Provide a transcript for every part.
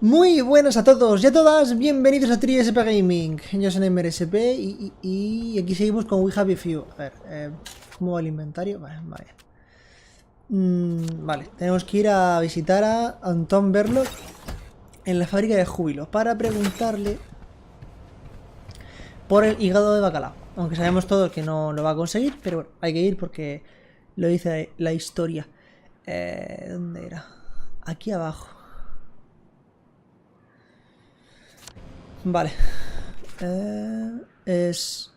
Muy buenas a todos y a todas, bienvenidos a TriSPGaming. Yo soy MRSP y aquí seguimos con We Have a Few. A ver, ¿cómo va el inventario? Vale. Vale, tenemos que ir a visitar a Anton Berloc en la fábrica de júbilo para preguntarle por el hígado de bacalao. Aunque sabemos todos que no lo va a conseguir, pero bueno, hay que ir porque lo dice la historia. ¿Dónde era? Aquí abajo. Vale. Es...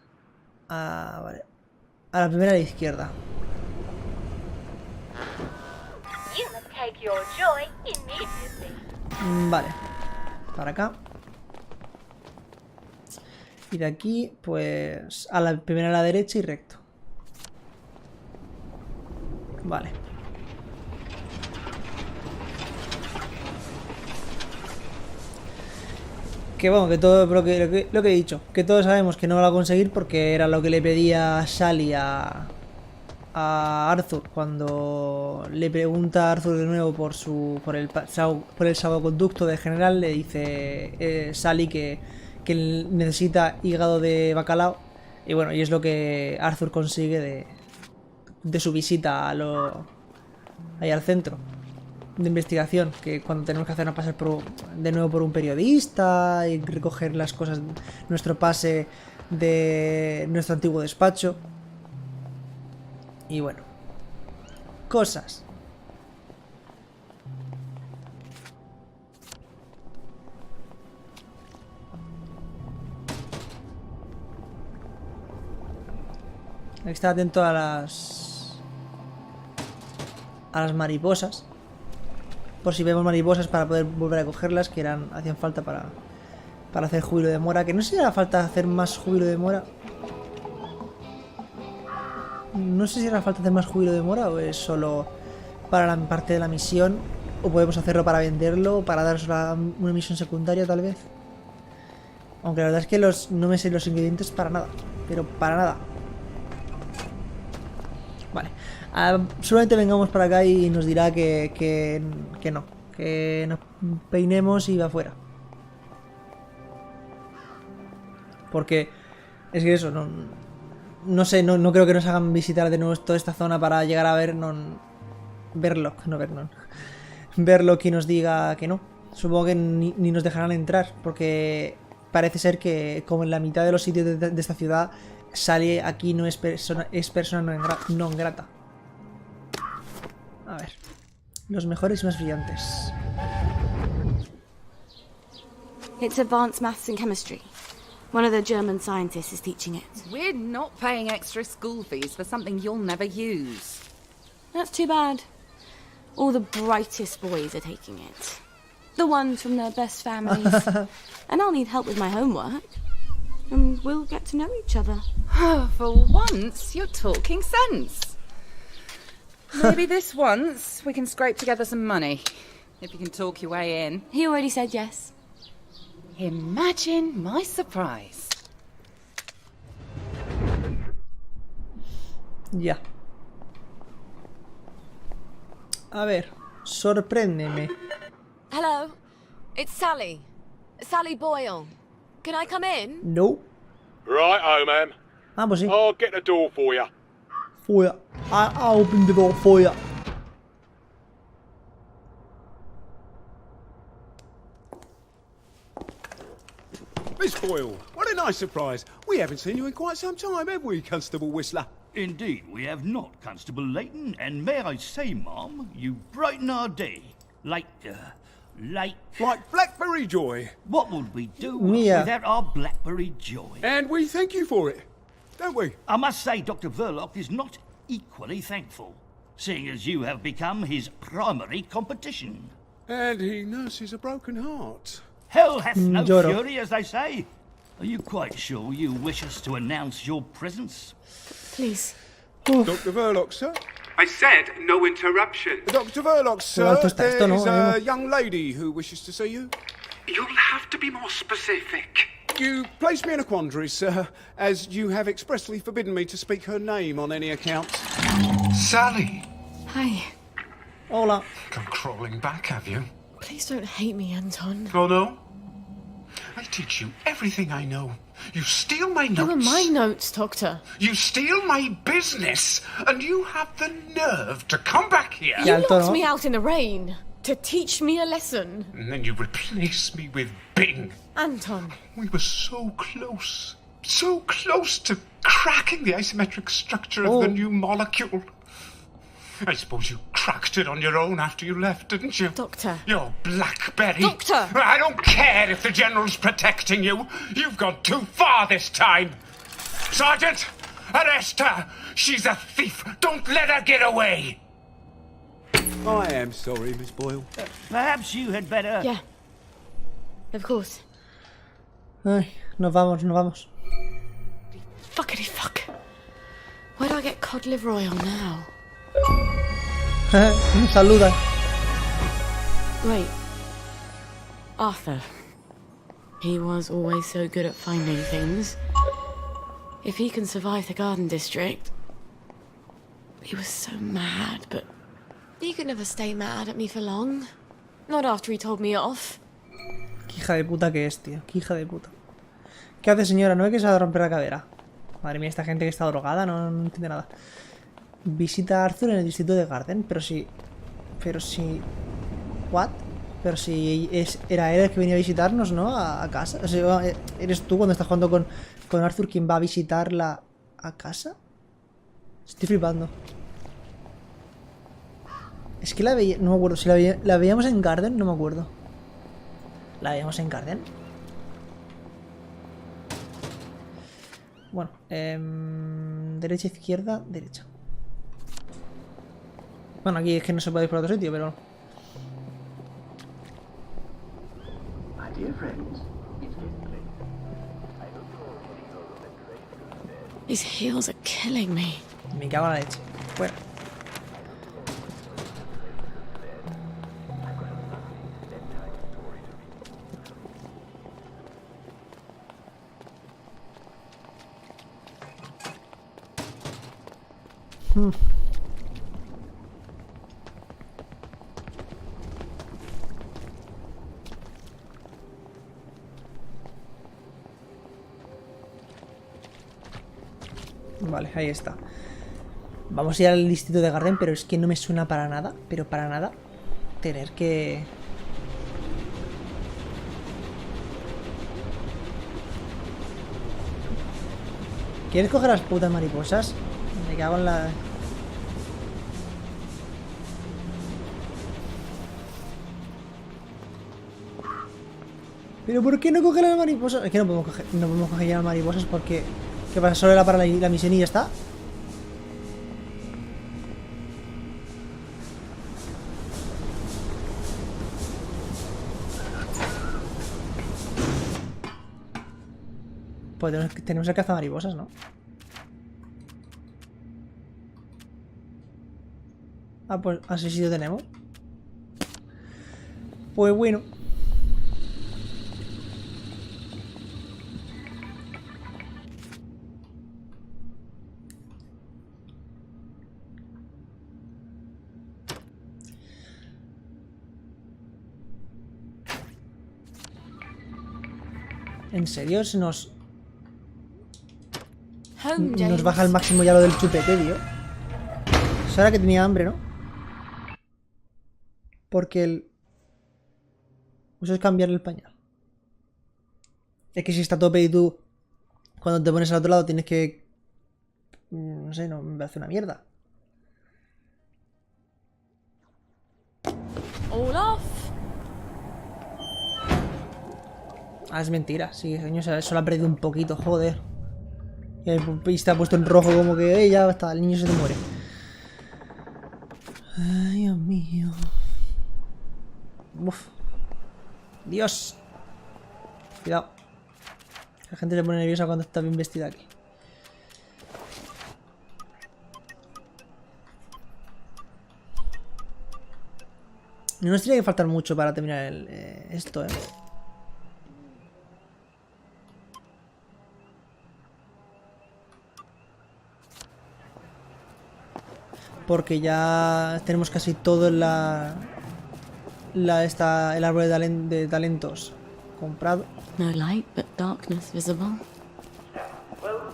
vale. A la primera a la izquierda. Vale. Para acá. Y de aquí, pues... a la primera a la derecha y recto. Vale. Que bueno, que todo lo que he dicho, que todos sabemos que no lo va a conseguir porque era lo que le pedía Sally a Arthur cuando le pregunta a Arthur de nuevo por el salvoconducto de general. Le dice Sally que necesita hígado de bacalao, y bueno, y es lo que Arthur consigue de su visita ahí al centro de investigación, que cuando tenemos que hacernos pasar de nuevo por un periodista y recoger las cosas, nuestro pase de nuestro antiguo despacho. Y bueno, cosas. Hay que estar atento a las mariposas, por si vemos mariposas, para poder volver a cogerlas, que hacían falta para hacer júbilo de mora. Que no sé si hará falta hacer más júbilo de mora. No sé si hará falta hacer más júbilo de mora o es solo para la parte de la misión, o podemos hacerlo para venderlo, o para daros una misión secundaria tal vez. Aunque la verdad es que no me sé los ingredientes para nada, pero para nada. Vale. Solamente vengamos para acá y nos dirá que no, que nos peinemos y va afuera. Porque es que eso, no sé, no creo que nos hagan visitar de nuevo toda esta zona para llegar a Berloc y nos diga que no. Supongo que ni nos dejarán entrar, porque parece ser que como en la mitad de los sitios de esta ciudad, Sally aquí no es persona non grata. A ver, los mejores y más brillantes. It's advanced maths and chemistry. One of the German scientists is teaching it. We're not paying extra school fees for something you'll never use. That's too bad. All the brightest boys are taking it. The ones from their best families. And I'll need help with my homework. And we'll get to know each other. For once, you're talking sense. Maybe this once we can scrape together some money, if you can talk your way in. He already said yes. Imagine my surprise. Ya. A ver, sorpréndeme. Hello, it's Sally. Sally Boyle. Can I come in? No. Right, ma'am. Ah, pues sí. I'll get the door for you. For ya. I'll open the door for ya. Miss Boyle, what a nice surprise. We haven't seen you in quite some time, have we, Constable Whistler? Indeed, we have not, Constable Layton, and may I say, Ma'am, you brighten our day. Like Blackberry Joy. what would we do Mia. without our Blackberry Joy? And we thank you for it, don't we? I must say Dr. Verloc is not equally thankful, seeing as you have become his primary competition. And he nurses a broken heart. Hell hath no Lloro. fury, as they say. Are you quite sure you wish us to announce your presence? Please. Dr. Verloc, sir? I said no interruption. Dr. Verloc, sir, alto está esto, ¿no? there is a young lady who wishes to see you. You'll have to be more specific. You place me in a quandary, sir, as you have expressly forbidden me to speak her name on any account. Sally. Hi. Hola. Come crawling back, have you? Please don't hate me, Anton. Oh no? I teach you everything I know. You steal my notes. They were my notes, Doctor. You steal my business, and you have the nerve to come back here. Yeah, You Anton, locked ¿no? me out in the rain to teach me a lesson. And then you replace me with Bing. Anton. We were so close to cracking the isometric structure of the new molecule. I suppose you cracked it on your own after you left, didn't you? Doctor. Your Blackberry. Doctor! I don't care if the General's protecting you. You've gone too far this time. Sergeant, arrest her. She's a thief. Don't let her get away. I am sorry, Miss Boyle. Perhaps you had better... Yeah. Of course. Ay, nos vamos. Fuckity fuck. Where do I get cod liver oil now? Saluda. Wait. Arthur. He was always so good at finding things. If he can survive the Garden District... He was so mad, but... He could never stay mad at me for long. Not after he told me off. Qué hija de puta que es, tío. Qué hija de puta. ¿Qué hace, señora? ¿No ve que se va a romper la cadera? Madre mía, esta gente que está drogada no entiende nada. Visita a Arthur en el distrito de Garden, pero si... ¿What? Pero si era él el que venía a visitarnos, ¿no? A casa. O sea, ¿eres tú cuando estás jugando con Arthur quien va a visitarla a casa? Estoy flipando. Es que la veía... No me acuerdo. Si la veíamos en Garden, no me acuerdo. ¿La veíamos en Garden? Bueno, derecha, izquierda, derecha. Bueno, aquí es que no se puede ir por otro sitio, pero... These heels are killing me. Me cago en la leche. Fuera. Vale, ahí está. Vamos a ir al distrito de Garden, pero es que no me suena para nada, pero para nada, tener que... ¿Quieres coger las putas mariposas? Me cago en la... ¿Pero por qué no coger las mariposas? Es que no podemos coger ya las mariposas porque... ¿Qué pasa? ¿Solo era para la misión y ya está? Pues tenemos el cazamariposas, ¿no? Ah, pues así sí lo tenemos. Pues bueno. ¿En serio? Se nos baja al máximo ya lo del chupete, tío. Es ahora que tenía hambre, ¿no? Porque eso es cambiar el pañal. Es que si está a tope y tú cuando te pones al otro lado tienes que... No sé, no me parece una mierda. All off. Ah, es mentira. Sí, coño, eso lo ha perdido un poquito, joder. Y está puesto en rojo como que ya está, el niño se te muere. Ay, Dios mío. Uf. Dios. Cuidado. La gente se pone nerviosa cuando está bien vestida aquí. No nos tiene que faltar mucho para terminar esto, ¿eh? Porque ya tenemos casi todo en la el árbol de talentos comprado. No light, but darkness visible. Well,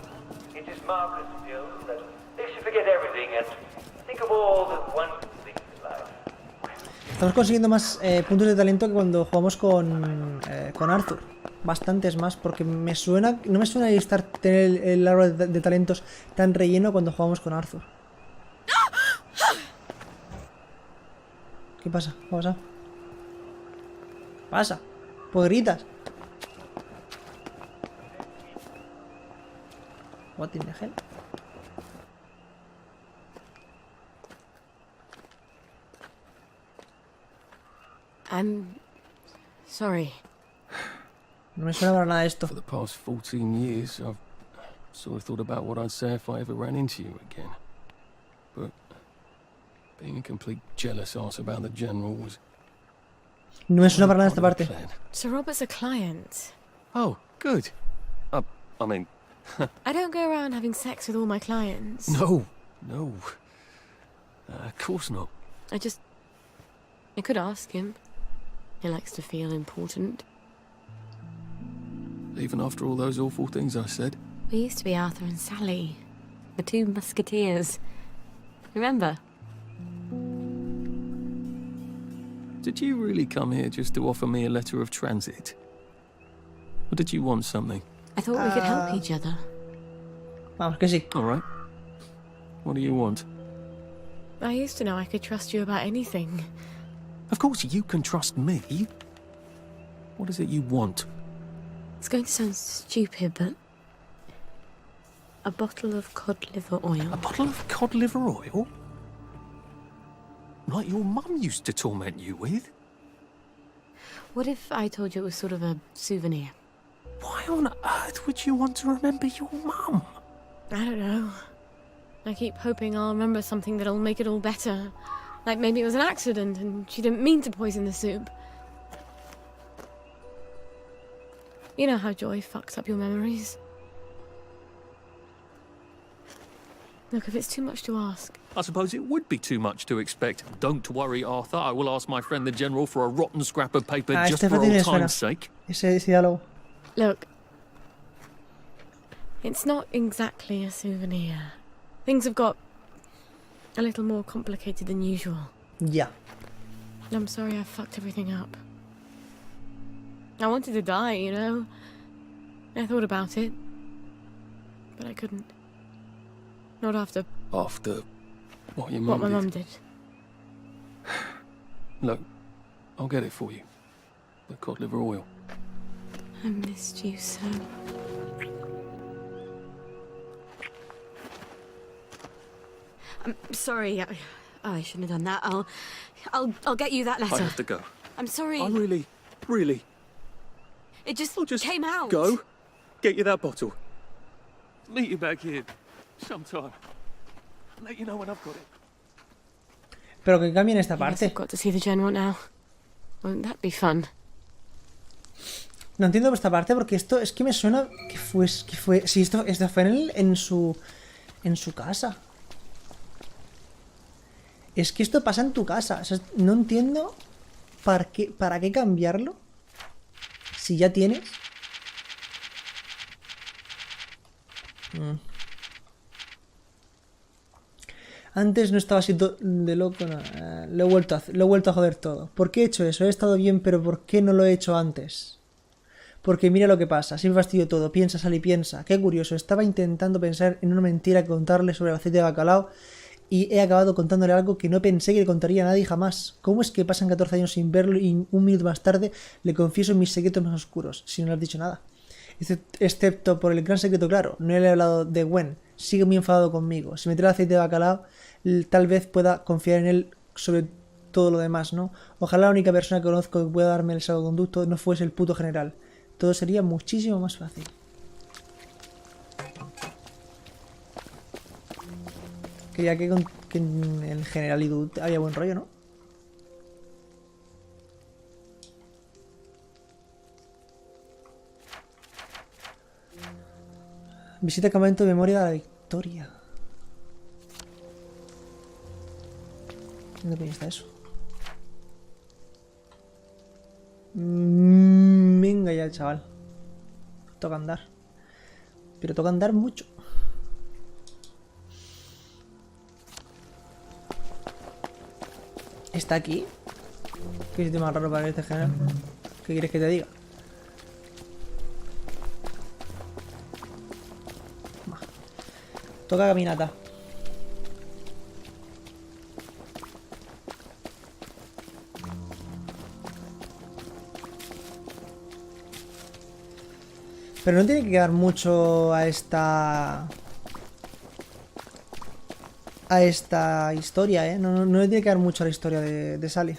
it is marvelous still that they should forget everything and think of all the wonderful things in life. Estamos consiguiendo más puntos de talento que cuando jugamos con Arthur. Bastantes más, porque no me suena tener el árbol de talentos tan relleno cuando jugamos con Arthur. ¿Qué pasa? ¿Qué pasa? ¿Pasa? Pues gritas. What in the hell? I'm sorry. No me suena para nada esto. For the past 14 years, I've sort of thought about what I'd say if I ever ran into you again. But being a complete jealous ass about the general was... No me suena para nada esta parte. Sir Robert's a client. Oh, good. I mean... I don't go around having sex with all my clients. No. Of course not. I could ask him. He likes to feel important. Even after all those awful things I said. We used to be Arthur and Sally. The two musketeers. Remember? Did you really come here just to offer me a letter of transit? Or did you want something? I thought we could help each other. Vamos, que sí. All right. What do you want? I used to know I could trust you about anything. Of course you can trust me. What is it you want? It's going to sound stupid, but... a bottle of cod liver oil. A bottle of cod liver oil? Like your mum used to torment you with? What if I told you it was sort of a souvenir? Why on earth would you want to remember your mum? I don't know. I keep hoping I'll remember something that'll make it all better. Like maybe it was an accident and she didn't mean to poison the soup. You know how joy fucks up your memories. Look, if it's too much to ask... I suppose it would be too much to expect. Don't worry, Arthur. I will ask my friend the General for a rotten scrap of paper just for old time's sake. Ese diálogo. Look, it's not exactly a souvenir. Things have got a little more complicated than usual. Ya. I'm sorry I fucked everything up. I wanted to die, you know. I thought about it, but I couldn't. Not after... After what your mum what my mum did. Look, I'll get it for you. The cod liver oil. I missed you so. I'm sorry. I shouldn't have done that. I'll get you that letter. I have to go. I'm sorry. I really... It just I'll just came out. Go. Get you that bottle. Meet you back here sometime. Let you know when I've got it. Pero que cambien esta Yes, parte. I've got to see the general now. Won't that be fun? No entiendo esta parte porque esto es que me suena que fue si esto fue en su casa. Es que esto pasa en tu casa. O sea, no entiendo para qué cambiarlo si ya tienes. Antes no estaba así de loco, no. Lo he vuelto a joder todo. ¿Por qué he hecho eso? He estado bien, pero ¿por qué no lo he hecho antes? Porque mira lo que pasa, siempre fastidio todo, piensa, Sally, piensa. Qué curioso, estaba intentando pensar en una mentira que contarle sobre el aceite de bacalao y he acabado contándole algo que no pensé que le contaría a nadie jamás. ¿Cómo es que pasan 14 años sin verlo y un minuto más tarde le confieso mis secretos más oscuros, si no le has dicho nada? Excepto por el gran secreto, claro, no le he hablado de Gwen, sigue muy enfadado conmigo. Si me trae el aceite de bacalao, tal vez pueda confiar en él sobre todo lo demás, ¿no? Ojalá la única persona que conozco que pueda darme el salvoconducto no fuese el puto general. Todo sería muchísimo más fácil. Creía que en el general y Dude había buen rollo, ¿no? Visita el campamento de memoria de la Victoria. ¿Dónde coño está eso? Venga ya, chaval. Toca andar. Pero toca andar mucho. ¿Está aquí? ¿Qué sitio más raro para este general? ¿Qué quieres que te diga? Va. Toca caminata. Pero no tiene que quedar mucho a esta historia, ¿eh? No le tiene que quedar mucho a la historia de Sally.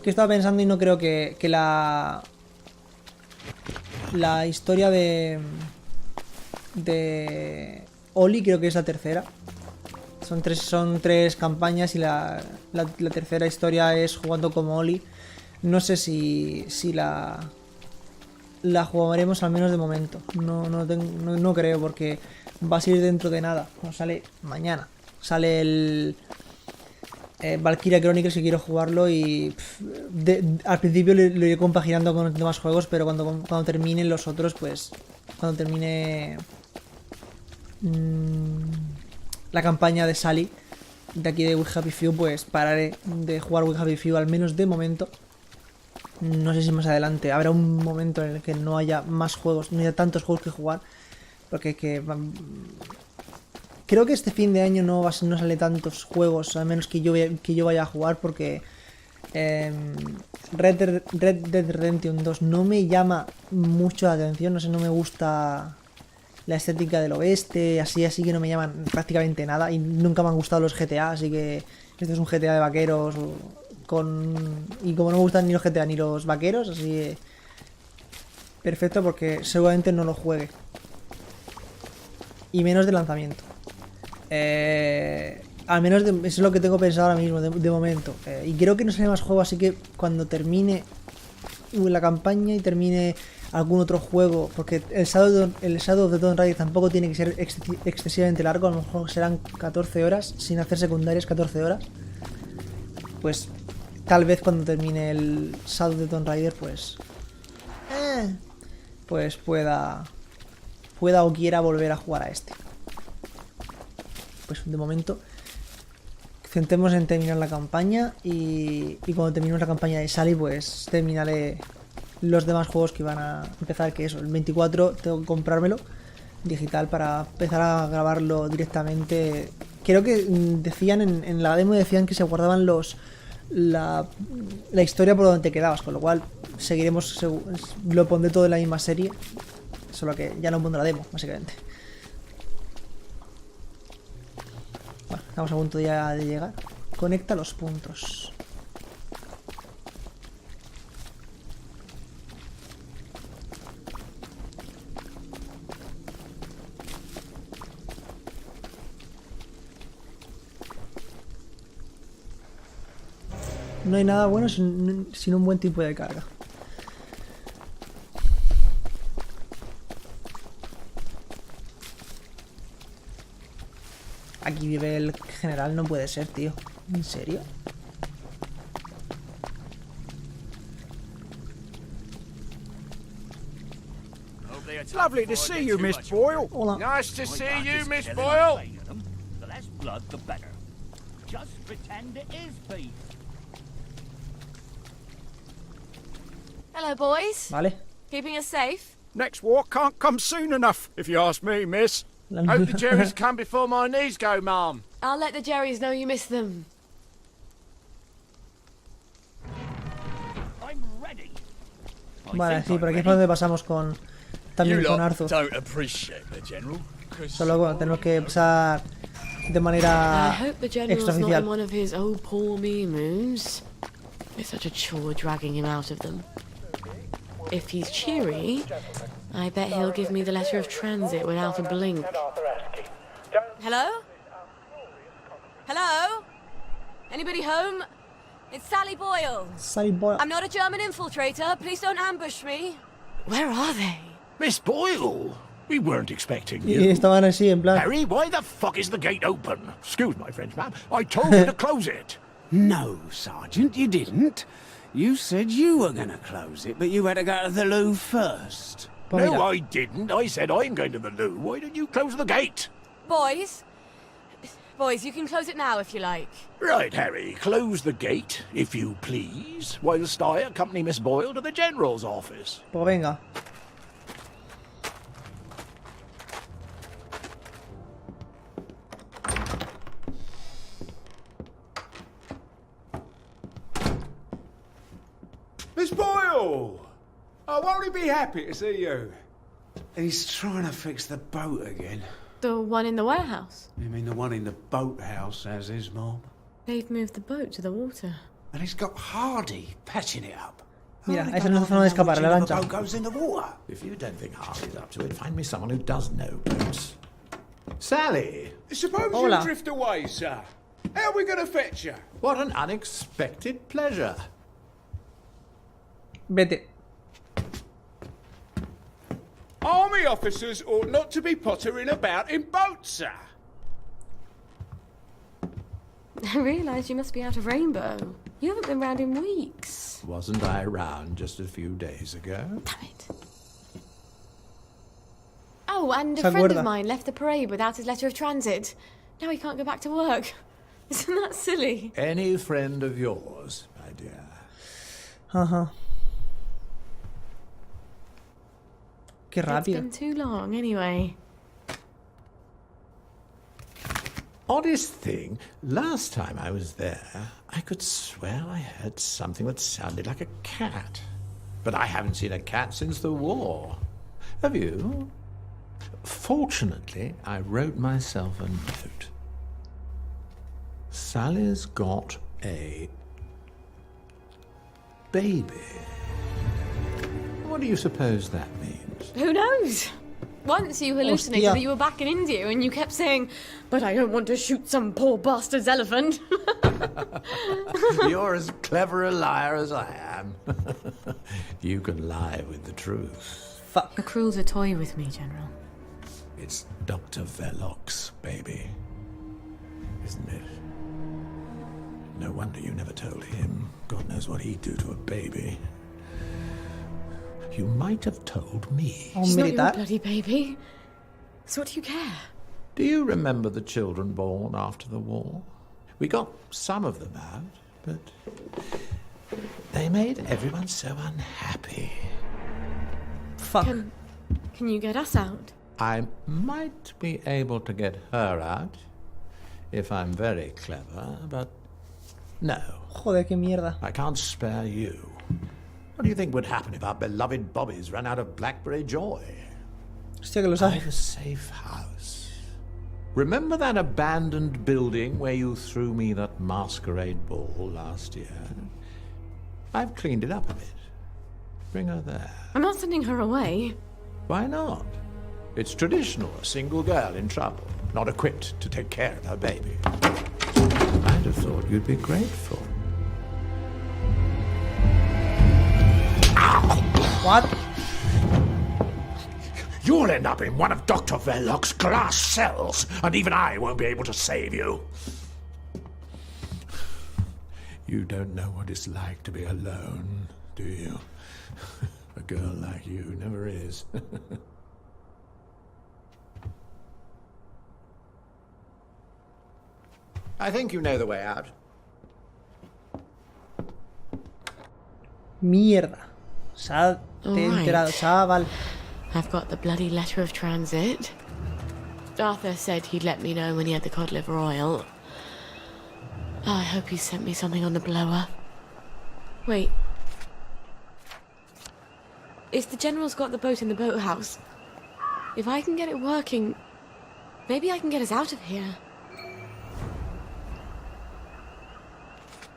Que estaba pensando y no creo que la historia de Oli creo que es la tercera. Son tres campañas y la tercera historia es jugando como Oli. No sé si la jugaremos, al menos de momento. No creo, porque va a salir dentro de nada. No, sale mañana. Sale el Valkyria Chronicles, que quiero jugarlo, y al principio lo iré compaginando con demás juegos, pero cuando terminen los otros, pues cuando termine la campaña de Sally de aquí de We Happy Few, pues pararé de jugar We Happy Few, al menos de momento. No sé si más adelante habrá un momento en el que no haya más juegos, no haya tantos juegos que jugar, porque creo que este fin de año no sale tantos juegos, al menos que yo vaya a jugar, porque Red Dead Redemption 2 no me llama mucho la atención, no sé, no me gusta la estética del oeste, así que no me llaman prácticamente nada, y nunca me han gustado los GTA, así que este es un GTA de vaqueros y como no me gustan ni los GTA ni los vaqueros, así que perfecto, porque seguramente no lo juegue, y menos de lanzamiento. Al menos eso es lo que tengo pensado ahora mismo, de momento. Y creo que no sale más juego, así que cuando termine la campaña y termine algún otro juego, porque el Shadow of the Tomb Raider tampoco tiene que ser excesivamente largo, a lo mejor serán 14 horas, sin hacer secundarias, 14 horas. Pues tal vez cuando termine el Shadow of the Tomb Raider, pues pueda o quiera volver a jugar a este. Pues de momento centremos en terminar la campaña, y cuando terminemos la campaña de Sally, pues terminaré los demás juegos que van a empezar, que eso, el 24 tengo que comprármelo digital para empezar a grabarlo directamente. Creo que decían en la demo, decían que se guardaban la historia por donde te quedabas, con lo cual seguiremos, lo pondré todo en la misma serie, solo que ya no pondré la demo, básicamente. Bueno, estamos a punto ya de llegar. Conecta los puntos. No hay nada bueno sin un buen tipo de carga. Aquí vive el general, no puede ser, tío. ¿En serio? Lovely to see you, Miss Boyle. Hola. Nice to see you, Miss Boyle. The less blood, the better. Just pretend it is peace. Hello, boys. Vale. Keeping us safe? Next war can't come soon enough, if you ask me, miss. Hope the Jerry's come before my knees go, ma'am. I'll let the Jerrys know you miss them. I'm ready. Vale, sí, por aquí es por donde pasamos también con Arthur. Solo bueno, tenemos que pasar de manera I hope the general's not extraoficial. in one of his oh poor me moods. It's such a chore dragging him out of them. If he's cheery, I bet he'll give me the letter of transit without a blink. Hello? Hello? Anybody home? It's Sally Boyle. Sally Boyle. I'm not a German infiltrator. Please don't ambush me. Where are they? Miss Boyle, we weren't expecting Y you. estaban así, en plan... Harry, why the fuck is the gate open? Excuse my French, ma'am. I told you to close it. No, Sergeant, you didn't. You said you were going to close it, but you had to go to the loo first. Pues No, mira, I didn't. I said I'm going to the loo. Why didn't you close the gate? Boys? Boys, you can close it now if you like. Right, Harry, close the gate, if you please, whilst I accompany Miss Boyle to the General's office. pues venga. Miss Boyle! Oh, won't he be happy to see you? He's trying to fix the boat again. The one in the warehouse? You mean the one in the boathouse, as his mom? They've moved the boat to the water. And he's got Hardy patching it up. Mira, esa es nuestra forma de escapar, la lancha. The boat goes in the water. If you don't think Hardy's up to it, find me someone who does know boats. Sally! Suppose Hola. you drift away, sir. How are we going to fetch you? What an unexpected pleasure. Vete. Army officers ought not to be pottering about in boats, sir. I realise you must be out of Rainbow. You haven't been round in weeks. Wasn't I around just a few days ago? Damn it. Oh, and Se a friend acuerda. of mine left the parade without his letter of transit. Now he can't go back to work. Isn't that silly? Any friend of yours, my dear. Ajá. Qué It's rápido. been too long, anyway. Oddest thing, last time I was there, I could swear I heard something that sounded like a cat. But I haven't seen a cat since the war. Have you? Fortunately, I wrote myself a note. Sally's got a baby. What do you suppose that means? Who knows? Once you hallucinated Hostia. that you were back in India and you kept saying, but I don't want to shoot some poor bastard's elephant. You're as clever a liar as I am. You can lie with the truth. Fuck. A cruel's a toy with me, General. It's Dr. Verloc's baby, isn't it? No wonder you never told him. God knows what he'd do to a baby. You might have told me. Un She's not your militar. bloody baby. So what do you care? Do you remember the children born after the war? We got some of them out, but they made everyone so unhappy. Fuck. Can you get us out? I might be able to get her out if I'm very clever, but no. Joder, qué mierda. I can't spare you. What do you think would happen if our beloved Bobbies ran out of blackberry joy? Hostia, que lo sabe. I've a safe house. Remember that abandoned building where you threw me that masquerade ball last year? I've cleaned it up a bit. Bring her there. I'm not sending her away. Why not? It's traditional, a single girl in trouble, not equipped to take care of her baby. I'd have thought you'd be grateful. What? You'll end up in one of Dr. Verloc's glass cells, and even I won't be able to save you. You don't know what it's like to be alone, do you? A girl like you never is. I think you know the way out. Mierda. Se ha All te he enterado, right. chaval. I've got the bloody letter of transit. Arthur said he'd let me know when he had the cod liver oil. Oh, I hope he sent me something on the blower. Wait. If the General's got the boat in the boathouse, if I can get it working, maybe I can get us out of here.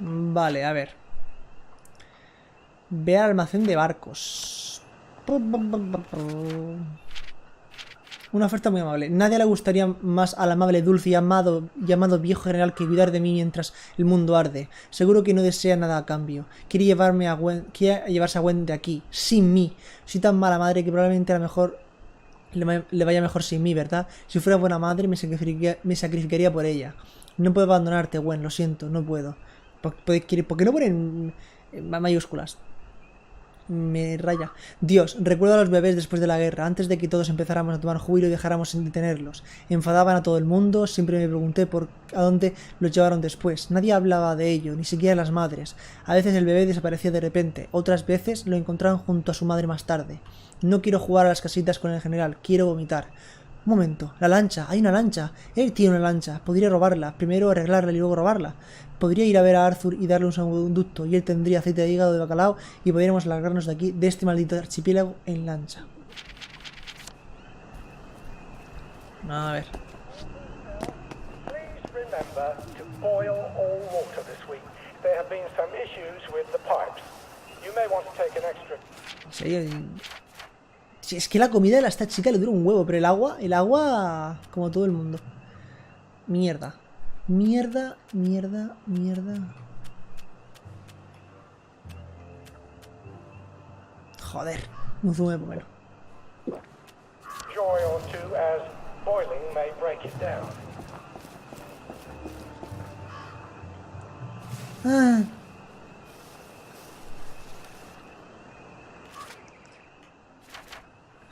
Vale, a ver. Ve al almacén de barcos. Una oferta muy amable. Nadie le gustaría más al amable, dulce y llamado viejo general que cuidar de mí mientras el mundo arde. Seguro que no desea nada a cambio. Quiere llevarse a Gwen de aquí, sin mí. Soy tan mala madre que probablemente a lo mejor le vaya mejor sin mí, ¿verdad? Si fuera buena madre me sacrificaría por ella. No puedo abandonarte, Gwen, lo siento, no puedo. ¿Por qué no ponen mayúsculas? Me raya. Dios, recuerdo a los bebés después de la guerra, antes de que todos empezáramos a tomar júbilo y dejáramos sin detenerlos. Enfadaban a todo el mundo, siempre me pregunté a dónde los llevaron después. Nadie hablaba de ello, ni siquiera las madres. A veces el bebé desaparecía de repente, otras veces lo encontraban junto a su madre más tarde. No quiero jugar a las casitas con el general, quiero vomitar. Un momento, la lancha, hay una lancha. Él tiene una lancha, podría robarla, primero arreglarla y luego robarla. Podría ir a ver a Arthur y darle un salvoconducto y él tendría aceite de hígado de bacalao y podríamos largarnos de aquí, de este maldito archipiélago, en lancha. A ver. Sí, es que la comida de esta chica le dura un huevo, pero el agua, como todo el mundo. Mierda. Mierda. Joder, un zumo de pomelo. Ah.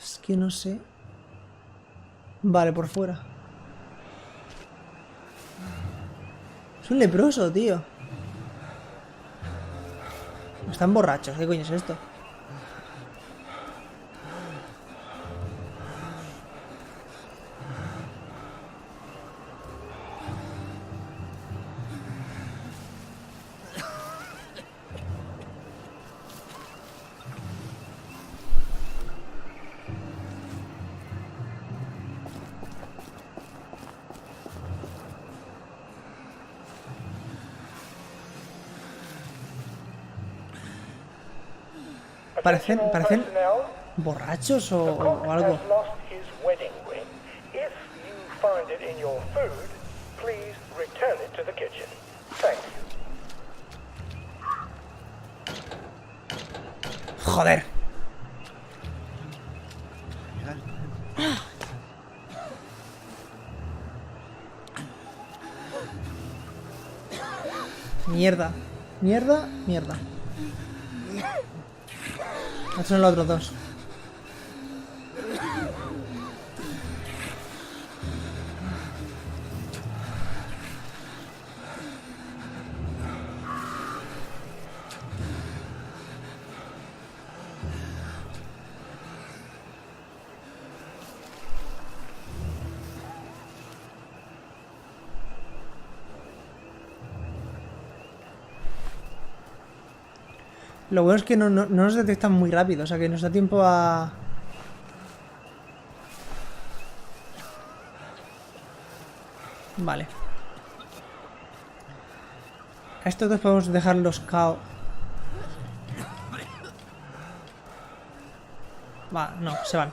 Es que no sé. Vale, por fuera. Es un leproso, tío. Están borrachos, ¿qué coño es esto? Parecen borrachos o algo. Joder. Mierda. Estos son los otros dos. Lo bueno es que no nos detectan muy rápido, o sea que nos da tiempo a... Vale. A estos dos podemos dejarlos KO. Va, no, se van.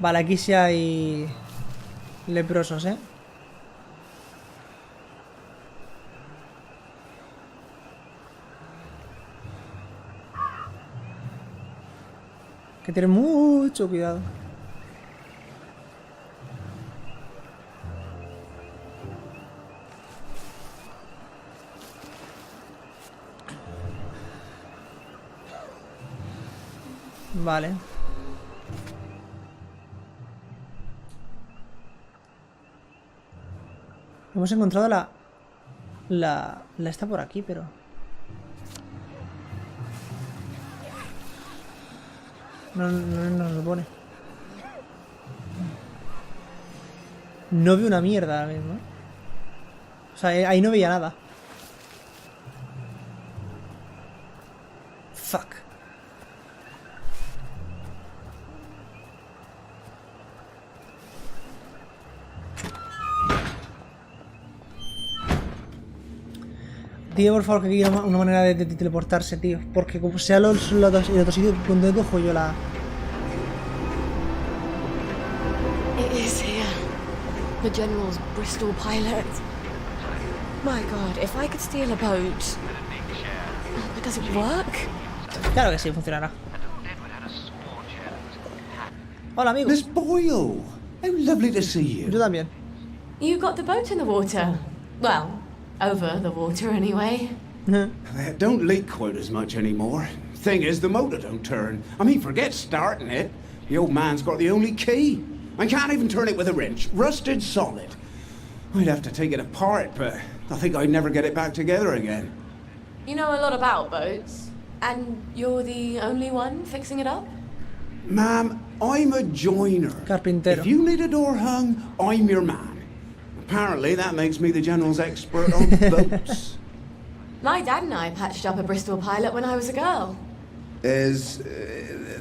Vale, aquí sí hay leprosos, ¿eh? Hay que tener mucho cuidado. Vale. Hemos encontrado la está por aquí, pero... No nos lo pone. No veo una mierda ahora mismo. O sea, ahí no veía nada. Fuck. Dime por favor que aquí hay una manera de teleportarse, tío. Porque como sea el otro sitio, ¿dónde cojo yo la...? It is here. The General's Bristol pilot. My God, if I could steal a boat... But does it work? Claro que sí, funcionará. Hola, amigo. Miss Boyle! How lovely to see you. Yo también. You got the boat in the water. Well, over the water anyway. It don't leak quite as much anymore. Thing is, the motor don't turn. I mean, forget starting it. The old man's got the only key. I can't even turn it with a wrench. Rusted solid. I'd have to take it apart, but I think I'd never get it back together again. You know a lot about boats. And you're the only one fixing it up? Ma'am, I'm a joiner. Carpintero. If you need a door hung, I'm your man. Apparently, that makes me the General's expert on boats. My dad and I patched up a Bristol pilot when I was a girl. Is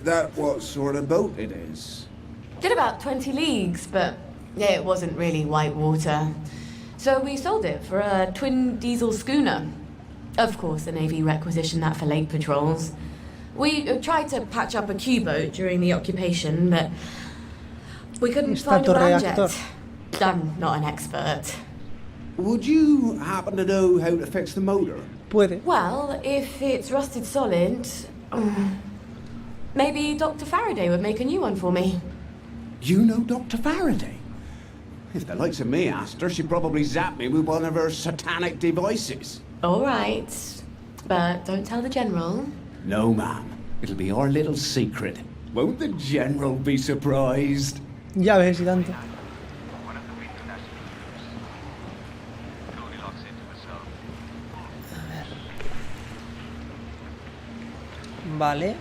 that what sort of boat it is? Did about 20 leagues, but yeah, it wasn't really white water. So we sold it for a twin diesel schooner. Of course, the Navy requisitioned that for lake patrols. We tried to patch up a Q-boat during the occupation, but we couldn't find a ramjet. I'm not an expert. Would you happen to know how to fix the motor? Puede. Well, if it's rusted solid, maybe Dr. Faraday would make a new one for me. You know Dr. Faraday? If the likes of me asked her, she'd probably zap me with one of her satanic devices. All right, but don't tell the General. No, ma'am. It'll be our little secret. Won't the General be surprised? Ya ves, y tanto. Vale.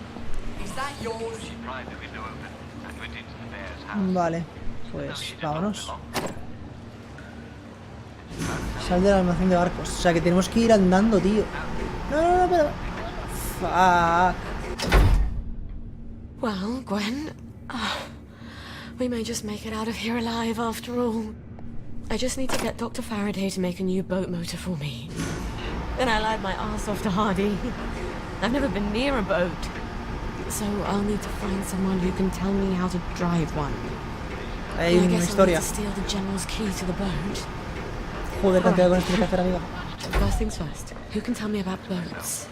Vale, pues vámonos. Sal del almacén de barcos. O sea que tenemos que ir andando, tío. No, pero... Fuck. Well, Gwen, we may just make it out of here alive after all. I just need to get Dr. Faraday to make a new boat motor for me. Then I'll add my ass off to Hardy. I've never been near a boat, so I'll need to find someone who can tell me how to drive one. Hay una historia. I guess I'll need to steal the General's key to the boat. Joder, cantidad con esto que hacer, amiga. First things first, who can tell me about boats?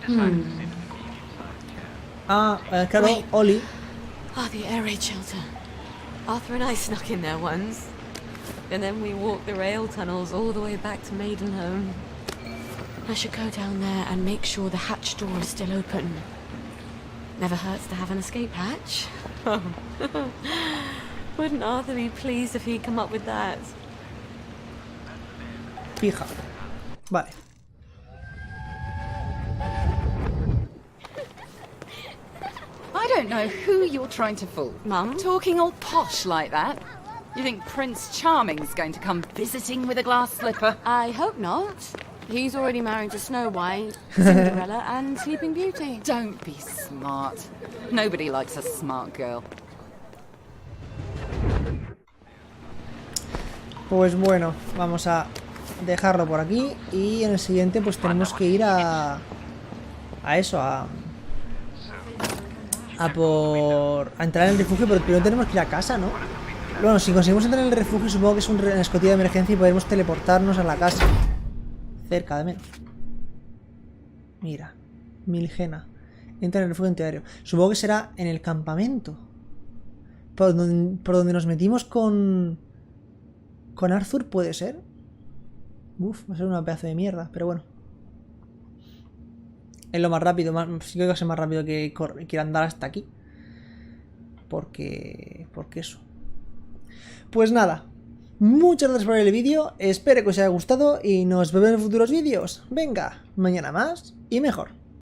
Claro, Wait. Oli. The air raid shelter. Arthur and I snuck in there once. And then we walked the rail tunnels all the way back to Maidenholm. I should go down there and make sure the hatch door is still open. Never hurts to have an escape hatch. Wouldn't Arthur be pleased if he'd come up with that? Fija. Vale. I don't know who you're trying to fool. Mum? Talking all posh like that. You think Prince Charming's going to come visiting with a glass slipper? I hope not. He's already married to Snow White, Cinderella and Sleeping Beauty. Don't be smart. Nobody likes a smart girl. Pues bueno, vamos a dejarlo por aquí. Y en el siguiente pues tenemos que ir a entrar en el refugio, pero primero tenemos que ir a casa, ¿no? Bueno, si conseguimos entrar en el refugio, supongo que es una escotilla de emergencia y podemos teleportarnos a la casa. Cerca de menos. Mira, Milgena. Entra en el refugio antiaéreo. Supongo que será en el campamento. Por donde nos metimos con Arthur, ¿puede ser? Uf, va a ser una pedazo de mierda, pero bueno. Es lo más rápido, sí que va a ser más rápido que andar hasta aquí. Porque eso. Pues nada. Muchas gracias por ver el vídeo. Espero que os haya gustado y nos vemos en futuros vídeos. Venga, mañana más y mejor.